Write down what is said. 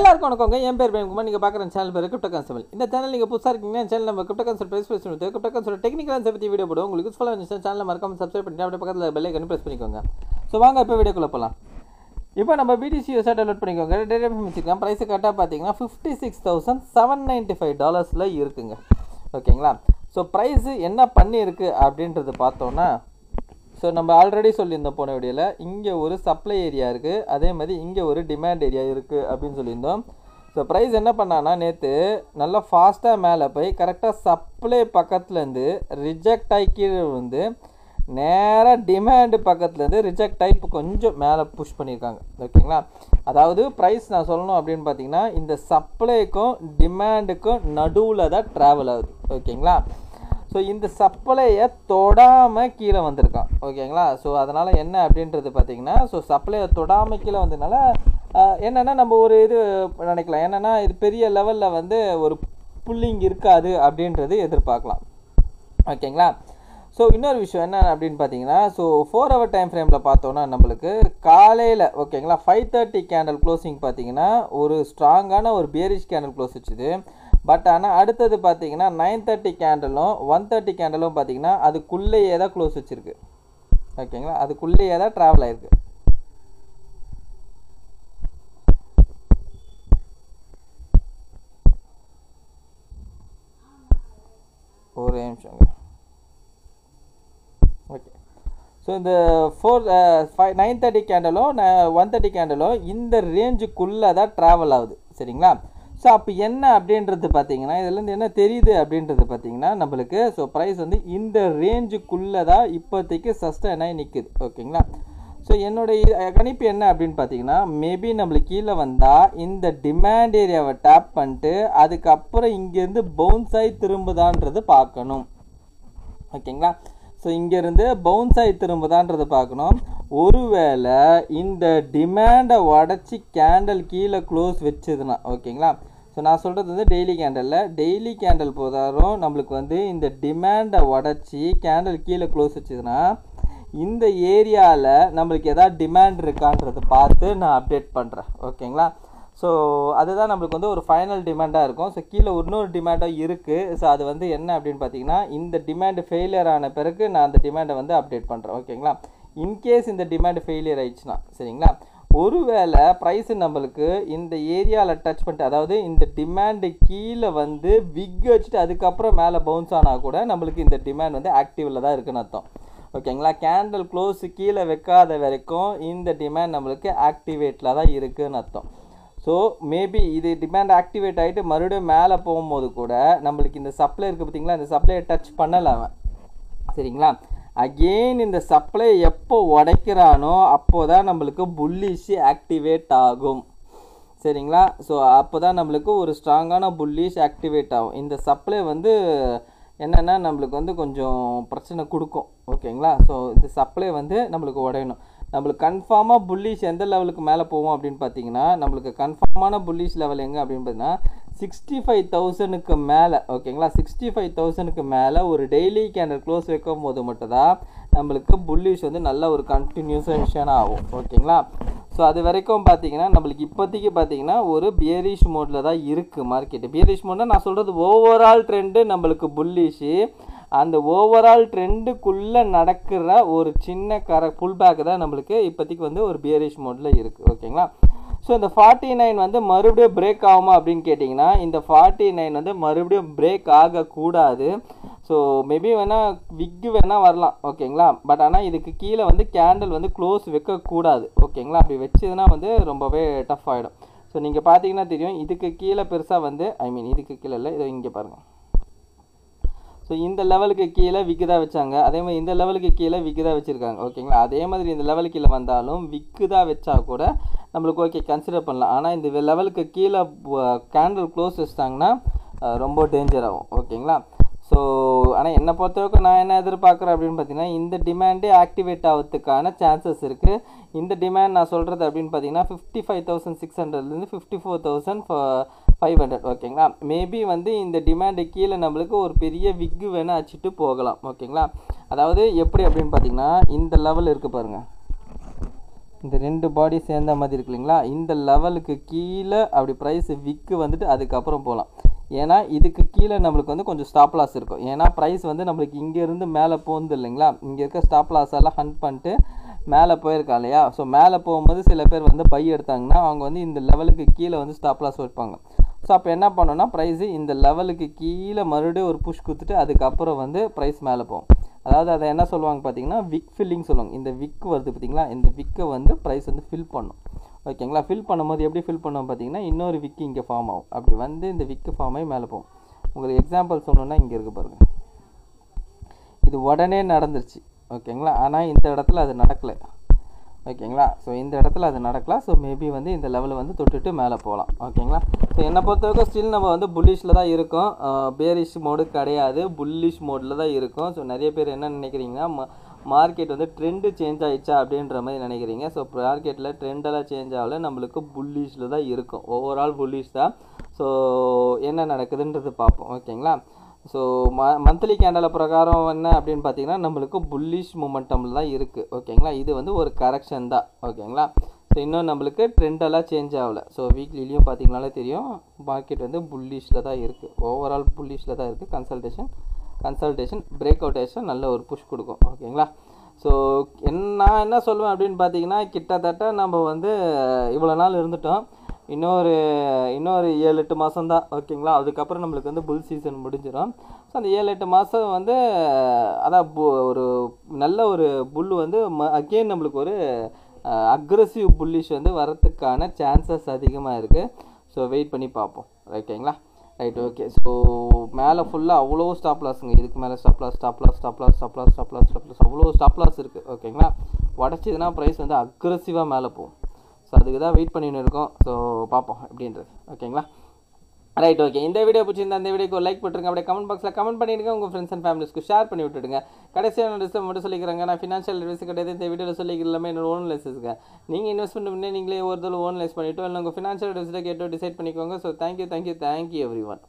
எல்லாருக்கும் வணக்கங்க. என் பேர் பிரேம்குமார். நீங்கள் பார்க்குற சேனல் பேர் கிரிப்டோ கான்செப்ட். இந்த சேனல் நீங்கள் புதுசாக இருக்கீங்கன்னா சேனல் நம்ம கிரிப்டோ கான்செப்ட் ப்ரைஸ் பேசுகிறது கிரிப்டோ கான்செப்ட் டெக்னிக்கல் ஆன்சர் பற்றி வீடியோ போடுவோம். உங்களுக்கு யூஸ்ஃபுல்லாக இருந்துச்சு சேனல் மறக்காம சப்ஸ்கிரைப் பண்ணிட்டு அப்படியே பக்கத்தில் பெல் ஐக்கன் ப்ரெஸ் பண்ணிக்கோங்க. ஸோ வாங்க இப்போ வீடியோக்குள்ளே போகலாம். இப்போ நம்ம BTC யூஸாக டவுன்லோட் பண்ணிக்கோங்க. டேட்டா வச்சுருக்கேன். ப்ரைஸை கரெக்டாக பார்த்தீங்கன்னா $56,795 இருக்குங்க. ஓகேங்களா? ஸோ ப்ரைஸு என்ன பண்ணியிருக்கு அப்படின்றது பார்த்தோன்னா, ஸோ நம்ம ஆல்ரெடி சொல்லியிருந்தோம் போன வீடியோவில், இங்கே ஒரு சப்ளை ஏரியா இருக்குது, அதே மாதிரி இங்கே ஒரு டிமாண்ட் ஏரியா இருக்குது அப்படின்னு சொல்லியிருந்தோம். ஸோ ப்ரைஸ் என்ன பண்ணான்னா, நேற்று நல்லா ஃபாஸ்ட்டாக மேலே போய் கரெக்டாக சப்ளை பக்கத்துலேருந்து ரிஜெக்ட் ஆகி கீழே வந்து நேராக டிமாண்டு பக்கத்துலேருந்து ரிஜெக்ட் ஆகி இப்போ கொஞ்சம் மேலே புஷ் பண்ணியிருக்காங்க. ஓகேங்களா? அதாவது ப்ரைஸ் நான் சொல்லணும் அப்படின்னு பார்த்தீங்கன்னா, இந்த சப்ளைக்கும் டிமாண்டுக்கும் நடுவில் தான் ட்ராவல் ஆகுது. ஓகேங்களா? ஸோ இந்த சப்ளையை தொடாமல் கீழே வந்திருக்கான். ஓகேங்களா? ஸோ அதனால் என்ன அப்படின்றது பார்த்தீங்கன்னா, ஸோ சப்ளையை தொடாமல் கீழே வந்ததுனால என்னென்னா நம்ம ஒரு இது நினைக்கலாம், என்னென்னா இது பெரிய லெவலில் வந்து ஒரு புல்லிங் இருக்காது அப்படின்றது எதிர்பார்க்கலாம். ஓகேங்களா? ஸோ இன்னொரு விஷயம் என்ன அப்படின்னு பார்த்தீங்கன்னா, ஸோ 4 hour டைம் ஃப்ரேமில் பார்த்தோன்னா நம்மளுக்கு காலையில் ஓகேங்களா 5:30 கேண்டில் க்ளோசிங் பார்த்தீங்கன்னா ஒரு ஸ்ட்ராங்கான ஒரு பியரிஷ் கேண்டில் க்ளோஸ் வச்சுது. பட் ஆனால் அடுத்தது பார்த்தீங்கன்னா 9:30 கேண்டலும் 1:30 கேண்டலும் பார்த்தீங்கன்னா அதுக்குள்ளேயே தான் க்ளோஸ் வச்சுருக்கு. ஓகேங்களா? அதுக்குள்ளேயே தான் ட்ராவல் ஆயிருக்கு. ஒரு நிமிஷங்க. ஓகே. ஸோ இந்த 9:30 கேண்டலும் 1:30 கேண்டலும் இந்த ரேஞ்சுக்குள்ளே தான் ட்ராவல் ஆகுது. சரிங்களா? ஸோ அப்போ என்ன அப்படின்றது பார்த்தீங்கன்னா, இதுலேருந்து என்ன தெரியுது அப்படின்றது பார்த்தீங்கன்னா நம்மளுக்கு, ஸோ ப்ரைஸ் வந்து இந்த ரேஞ்சுக்குள்ளே தான் இப்போதைக்கு சஸ்டைன் ஆகி நிற்குது. ஓகேங்களா? ஸோ என்னுடைய கணிப்பு என்ன அப்படின்னு பார்த்தீங்கன்னா, மேபி நம்மளுக்கு கீழே வந்தால் இந்த டிமாண்ட் ஏரியாவை டேப் பண்ணிட்டு அதுக்கப்புறம் இங்கேருந்து பவுன்ஸ் ஆகி திரும்புதான்றது பார்க்கணும். ஓகேங்களா? ஸோ இங்கேருந்து பவுன்ஸ் ஆகி திரும்புதான்றது பார்க்கணும். ஒருவேளை இந்த டிமாண்டை உடச்சி கேண்டல் கீழே க்ளோஸ் வச்சுதுன்னா, ஓகேங்களா? ஸோ நான் சொல்கிறது வந்து டெய்லி கேண்டல் போதாரும் நம்மளுக்கு வந்து இந்த டிமாண்டை உடச்சி கேண்டல் கீழே க்ளோஸ் வச்சுதுன்னா, இந்த ஏரியாவில் நம்மளுக்கு எதாவது டிமாண்ட் இருக்கான்றதை பார்த்து நான் அப்டேட் பண்ணுறேன். ஓகேங்களா? ஸோ அதுதான் நம்மளுக்கு வந்து ஒரு ஃபைனல் டிமாண்டாக இருக்கும். ஸோ கீழே இன்னொரு டிமாண்டாக இருக்குது. ஸோ அது வந்து என்ன அப்படின்னு பார்த்தீங்கன்னா, இந்த டிமாண்டு ஃபெயிலியர் ஆன பிறகு நான் அந்த டிமாண்டை வந்து அப்டேட் பண்ணுறேன். ஓகேங்களா? இன்கேஸ் இந்த டிமாண்ட் ஃபெயிலியர் ஆயிடுச்சுன்னா, சரிங்களா, ஒருவேளை ப்ரைஸு நம்மளுக்கு இந்த ஏரியாவில் டச் பண்ணிட்டு, அதாவது இந்த டிமாண்டு கீழே வந்து விக் வச்சுட்டு அதுக்கப்புறம் மேலே பவுன்ஸ் ஆனால் கூட நம்மளுக்கு இந்த டிமாண்ட் வந்து ஆக்டிவில் தான் இருக்குன்னு அர்த்தம். ஓகேங்களா? கேண்டில் க்ளோஸு கீழே வைக்காத வரைக்கும் இந்த டிமாண்ட் நம்மளுக்கு ஆக்டிவேட்டில் தான் இருக்குதுன்னு அர்த்தம். ஸோ மேபி இது டிமாண்ட் ஆக்டிவேட் ஆகிட்டு மறுபடியும் மேலே போகும்போது கூட நம்மளுக்கு இந்த சப்ளை இருக்குது பார்த்தீங்களா, இந்த சப்ளையை டச் பண்ணலாமல். சரிங்களா? அகெயின் இந்த சப்ளை எப்போ உடைக்கிறானோ அப்போ தான் நம்மளுக்கு புல்லிஷ் ஆக்டிவேட் ஆகும். சரிங்களா? ஸோ அப்போ தான் நம்மளுக்கு ஒரு ஸ்ட்ராங்கான புல்லிஷ் ஆக்டிவேட் ஆகும். இந்த சப்ளை வந்து என்னென்னா நம்மளுக்கு வந்து கொஞ்சம் பிரச்சனை கொடுக்கும். ஓகேங்களா? ஸோ இந்த சப்ளை வந்து நம்மளுக்கு உடையணும். நம்மளுக்கு கன்ஃபார்மாக புல்லிஷ் எந்த லெவலுக்கு மேலே போவோம் அப்படின்னு பார்த்தீங்கன்னா, நம்மளுக்கு கன்ஃபார்மான புல்லிஷ் லெவல் எங்கே அப்படின்னு பார்த்தீங்கன்னா 65,000க்கு மேலே. ஓகேங்களா? 65,000க்கு மேலே ஒரு டெய்லி கேண்டல் க்ளோஸ் வைக்கும் போது மட்டும்தான் நம்மளுக்கு புல்லிஷ் வந்து நல்ல ஒரு கண்டினியூஷனாக ஆகும். ஓகேங்களா? ஸோ அது வரைக்கும் பார்த்தீங்கன்னா நம்மளுக்கு இப்போதைக்கு பார்த்தீங்கன்னா ஒரு பியரிஷ் மோடில் தான் இருக்குது மார்க்கெட்டு. பியரிஷ் மோட்னா நான் சொல்கிறது ஓவரால் ட்ரெண்டு நம்மளுக்கு புல்லிஷு. அந்த ஓவரால் ட்ரெண்டுக்குள்ளே நடக்கிற ஒரு சின்ன புல் பேக் தான் நம்மளுக்கு இப்போதைக்கு வந்து ஒரு பியரிஷ் மோடில் இருக்குது. ஓகேங்களா? ஸோ இந்த 49 வந்து மறுபடியும் பிரேக் ஆகுமா அப்படின்னு கேட்டிங்கன்னா, இந்த 49 வந்து மறுபடியும் பிரேக் ஆகக்கூடாது. ஸோ மேபி வேணால் விக்கு வேணால் வரலாம். ஓகேங்களா? பட் ஆனால் இதுக்கு கீழே வந்து கேண்டில் வந்து க்ளோஸ் வைக்கக்கூடாது. ஓகேங்களா? அப்படி வச்சதுன்னா வந்து ரொம்பவே டஃப் ஆகிடும். ஸோ நீங்கள் பார்த்தீங்கன்னா தெரியும், இதுக்கு கீழே பெருசாக வந்து இதுக்கு கீழே இல்லை, இதை இங்கே பாருங்கள். ஸோ இந்த லெவலுக்கு கீழே விக்கு தான் வச்சாங்க, அதே மாதிரி இந்த லெவலுக்கு கீழே விக்கு தான் வச்சுருக்காங்க. ஓகேங்களா? அதே மாதிரி இந்த லெவலுக்கு கீழே வந்தாலும் விக்கு தான் வச்சா கூட நம்மளுக்கு ஓகே கன்சிடர் பண்ணலாம். ஆனால் இந்த லெவலுக்கு கீழே கேண்டில் க்ளோஸ் வச்சிட்டாங்கன்னா ரொம்ப டேஞ்சர் ஆகும். ஓகேங்களா? ஸோ ஆனால் என்னை பொறுத்தவரைக்கும் நான் என்ன எதிர்பார்க்குறேன் அப்படின்னு பார்த்தீங்கன்னா, இந்த டிமாண்டே ஆக்டிவேட் ஆகிறதுக்கான சான்சஸ் இருக்குது. இந்த டிமாண்ட் நான் சொல்கிறது அப்படின்னு பார்த்தீங்கன்னா 55,600லேருந்து 54,500. ஓகேங்களா? மேபி வந்து இந்த டிமாண்டு கீழே நம்மளுக்கு ஒரு பெரிய விக்கு வேணால் அடிச்சுட்டு போகலாம். ஓகேங்களா? அதாவது எப்படி அப்படின்னு பார்த்தீங்கன்னா, இந்த லெவல் இருக்குது பாருங்கள், இந்த 2 பாடி சேர்ந்த மாதிரி இருக்கு இல்லைங்களா, இந்த லெவலுக்கு கீழே அப்படி ப்ரைஸ் விக்கு வந்துட்டு அதுக்கப்புறம் போகலாம். ஏன்னா இதுக்கு கீழே நம்மளுக்கு வந்து கொஞ்சம் ஸ்டாப் லாஸ் இருக்கும். ஏன்னா ப்ரைஸ் வந்து நம்மளுக்கு இங்கேருந்து மேலே போகுது இல்லைங்களா, இங்கே இருக்க ஸ்டாப் லாஸ் எல்லாம் ஹண்ட் பண்ணிட்டு மேலே போயிருக்கா இல்லையா. ஸோ மேலே போகும்போது சில பேர் வந்து பை எடுத்தாங்கன்னா அவங்க வந்து இந்த லெவலுக்கு கீழே வந்து ஸ்டாப் லாஸ் வைப்பாங்க. ஸோ அப்போ என்ன பண்ணோன்னா ப்ரைஸு இந்த லெவலுக்கு கீழே மறுபடியும் ஒரு புஷ் கொடுத்துட்டு அதுக்கப்புறம் வந்து ப்ரைஸ் மேலே போகும். அதாவது அதை என்ன சொல்லுவாங்க பார்த்தீங்கன்னா விக் ஃபில்லிங் சொல்லுவாங்க. இந்த விக் வருது பார்த்தீங்களா, இந்த விக்கை வந்து ப்ரைஸ் வந்து ஃபில் பண்ணும். ஓகேங்களா, ஃபில் பண்ணும்போது எப்படி ஃபில் பண்ணுவோம் பார்த்தீங்கன்னா இன்னொரு விக்கு இங்கே ஃபார்ம் ஆகும். அப்படி வந்து இந்த விக்கு ஃபார்ம் ஆகி மேலே போகும். உங்களுக்கு எக்ஸாம்பிள் சொல்லணுன்னா இங்கே இருக்குது பாருங்கள், இது உடனே நடந்துருச்சு. ஓகேங்களா, ஆனால் இந்த இடத்துல அது நடக்கலை. ஓகேங்களா, ஸோ இந்த இடத்துல அது நடக்கலாம். ஸோ மேபி வந்து இந்த லெவலில் வந்து தொட்டுட்டு மேலே போகலாம். ஓகேங்களா, ஸோ என்னை பொறுத்தவரைக்கும் ஸ்டில் நம்ம வந்து புல்லிஷில் தான் இருக்கோம். பேரிஷ் மோடு கிடையாது, புல்லிஷ் மோடில் தான் இருக்கும். ஸோ நிறைய பேர் என்ன நினைக்கிறீங்கன்னா மார்க்கெட் வந்து ட்ரெண்டு சேஞ்ச் ஆகிடுச்சா அப்படின்ற மாதிரி நினைக்கிறீங்க. ஸோ மார்க்கெட்டில் ட்ரெண்டெல்லாம் சேஞ்ச் ஆகலை, நம்மளுக்கு புல்லிஷில் தான் இருக்கும். ஓவரால் புல்லிஷ் தான். ஸோ என்ன நடக்குதுன்றது பார்ப்போம். ஓகேங்களா, ஸோ மந்த்லி கேண்டலை பிரகாரம் என்ன அப்படின்னு பார்த்தீங்கன்னா நம்மளுக்கு புல்லிஷ் மூமெண்டமில் தான் இருக்குது. ஓகேங்களா, இது வந்து ஒரு கரெக்ஷன் தான். ஓகேங்களா, ஸோ இன்னும் நம்மளுக்கு ட்ரெண்டெல்லாம் சேஞ்ச் ஆகலை. ஸோ வீக்லிலையும் பார்த்தீங்கனாலே தெரியும் மார்க்கெட் வந்து புல்லிஷில் தான் இருக்குது. ஓவரால் புல்லிஷில் தான் இருக்குது. கன்சல்டேஷன் பிரேக் அவுட்டேஷன் நல்ல ஒரு புஷ் கொடுக்கும். ஓகேங்களா, ஸோ நான் என்ன சொல்லுவேன் அப்படின்னு பார்த்தீங்கன்னா கிட்டத்தட்ட நம்ம வந்து இவ்வளோ நாள் இருந்துட்டோம். இன்னொரு 7-8 மாதம் தான். ஓகேங்களா, அதுக்கப்புறம் நம்மளுக்கு வந்து புல் சீசன் முடிஞ்சிடும். ஸோ அந்த 7-8 மாதம் வந்து அதான் ஒரு நல்ல ஒரு புல் வந்து அகெயின் நம்மளுக்கு ஒரு அக்ரெசிவ் புல்லிஷ் வந்து வரத்துக்கான சான்சஸ் அதிகமாக இருக்குது. ஸோ வெயிட் பண்ணி பார்ப்போம். ஓகேங்களா, ரைட், ஓகே. ஸோ மேலே ஃபுல்லாக அவ்வளோ ஸ்டாப் லாஸுங்க. இதுக்கு மேலே ஸ்டாப் லாஸ் அவ்வளோ ஸ்டாப் லாஸ் இருக்குது. ஓகேங்களா, உடச்சிதுன்னா ப்ரைஸ் வந்து அக்ரெசிவாக மேலே போகும். ஸோ அதுக்கு தான் வெயிட் பண்ணின்னு இருக்கோம். ஸோ பார்ப்போம் எப்படின்றது. ஓகேங்களா, ரைட், ஓகே. இந்த வீடியோ பிடிச்சிருந்தா இந்த வீடியோக்கு லைக் போட்டுருங்க. அப்படியே கமெண்ட் பாக்ஸில் கமெண்ட் பண்ணிடுங்க. உங்கள் ஃப்ரெண்ட்ஸ் அண்ட் ஃபேமிலிஸ்க்கு ஷேர் பண்ணி விட்டுடுங்க. கடைசியாக டிஸ்கவுண்ட் மட்டும் சொல்லிக்கிறாங்க, நான் ஃபினான்ஷியல் அட்வைஸ் கிடையாது. இந்த வீடியோவில் சொல்லிக்கிற எல்லாமே என்னோட ஓன் லைஸுங்க. நீங்கள் இன்வெஸ்ட்மெண்ட் பண்ணி நீங்களே ஒரு தடவை ஓன் லைஸ் பண்ணிவிட்டு இல்லை உங்கள் ஃபினான்ஷியல் அட்வைஸில் கேட்டு டிசைட் பண்ணிக்கோங்க. So thank you every one.